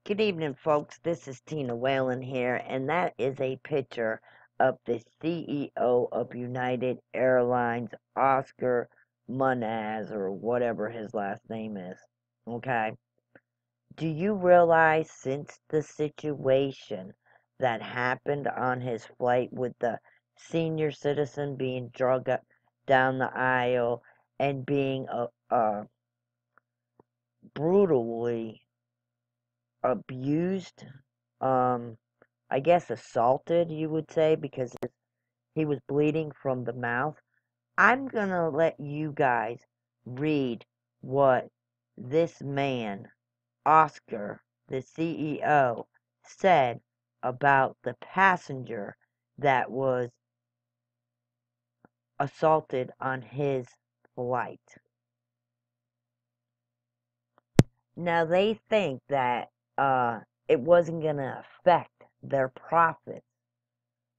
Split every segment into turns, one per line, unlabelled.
Good evening, folks. This is Tina Whalen here, and that is a picture of the CEO of United Airlines, Oscar Munoz, or whatever his last name is. Okay? Do you realize since the situation that happened on his flight with the senior citizen being dragged up down the aisle and being brutally abused, I guess assaulted, you would say, because he was bleeding from the mouth. I'm gonna let you guys read what this man, Oscar, the CEO, said about the passenger that was assaulted on his flight. Now, they think that it wasn't gonna affect their profits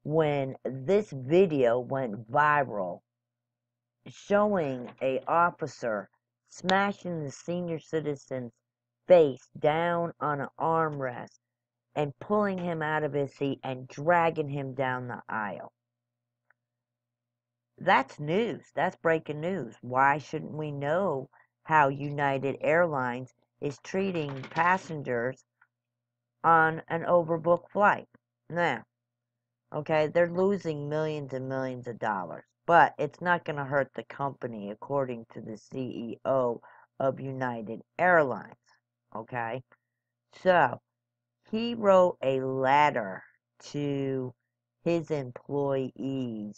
when this video went viral showing a officer smashing the senior citizen's face down on an armrest and pulling him out of his seat and dragging him down the aisle. That's news. That's breaking news. Why shouldn't we know how United Airlines is treating passengers on an overbooked flight? Now, okay, they're losing millions and millions of dollars, but it's not going to hurt the company, according to the CEO of United Airlines. Okay, so he wrote a letter to his employees,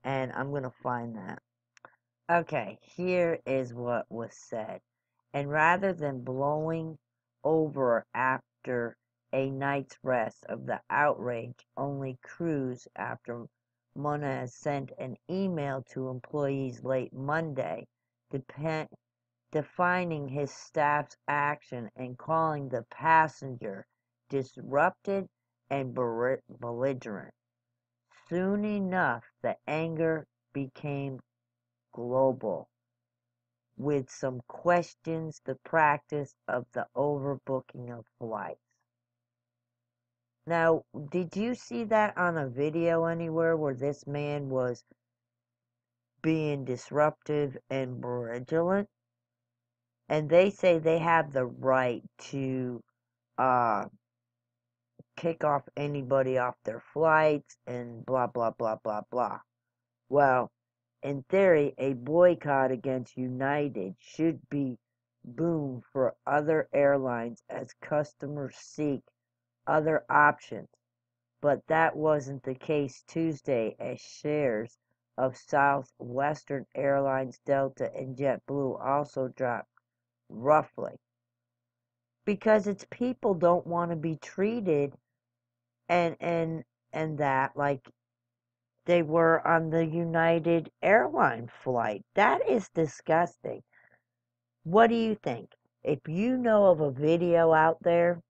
and I'm going to find that. Okay, here is what was said. And rather than blowing over after a night's rest of the outrage only cruise after Mona sent an email to employees late Monday defining his staff's action and calling the passenger disrupted and belligerent. Soon enough, the anger became global, with some questions the practice of the overbooking of flights. Now, did you see that on a video anywhere where this man was being disruptive and belligerent? And they say they have the right to kick off anybody off their flights and blah, blah, blah, blah, blah. Well, in theory, a boycott against United should be boom for other airlines as customers seek other options, but that wasn't the case Tuesday as shares of Southwestern Airlines, Delta, and JetBlue also dropped roughly. Because its people don't want to be treated and that like they were on the United Airline flight. That is disgusting. What do you think? If you know of a video out there,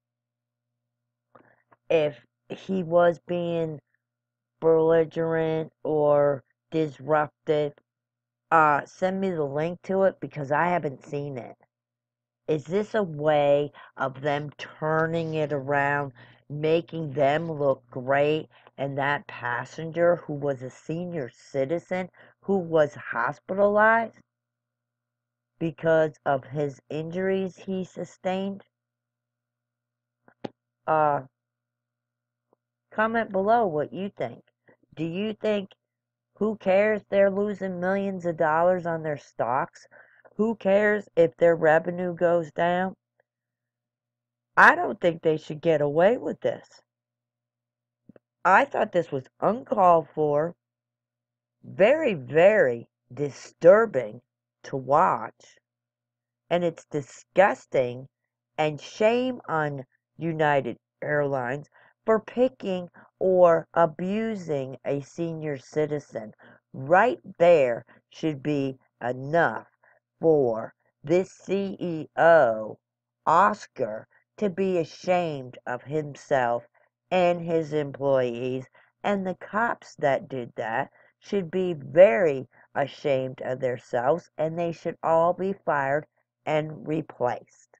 if he was being belligerent or disruptive, send me the link to it because I haven't seen it. Is this a way of them turning it around, making them look great, and that passenger who was a senior citizen who was hospitalized because of his injuries he sustained? Comment below what you think. Do you think, who cares they're losing millions of dollars on their stocks? Who cares if their revenue goes down? I don't think they should get away with this. I thought this was uncalled for, very, very disturbing to watch, and it's disgusting, and shame on United Airlines for picking or abusing a senior citizen. Right there should be enough for this CEO, Oscar, to be ashamed of himself and his employees, and the cops that did that should be very ashamed of themselves, and they should all be fired and replaced.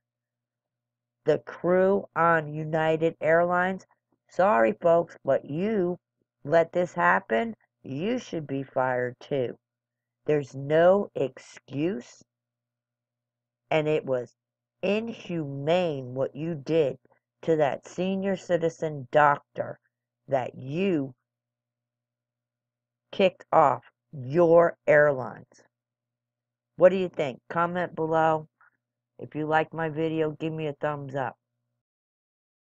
the crew on United Airlines, sorry folks, but you let this happen, you should be fired too. There's no excuse, and it was inhumane what you did to that senior citizen doctor that you kicked off your airlines. What do you think? Comment below. If you like my video, give me a thumbs up.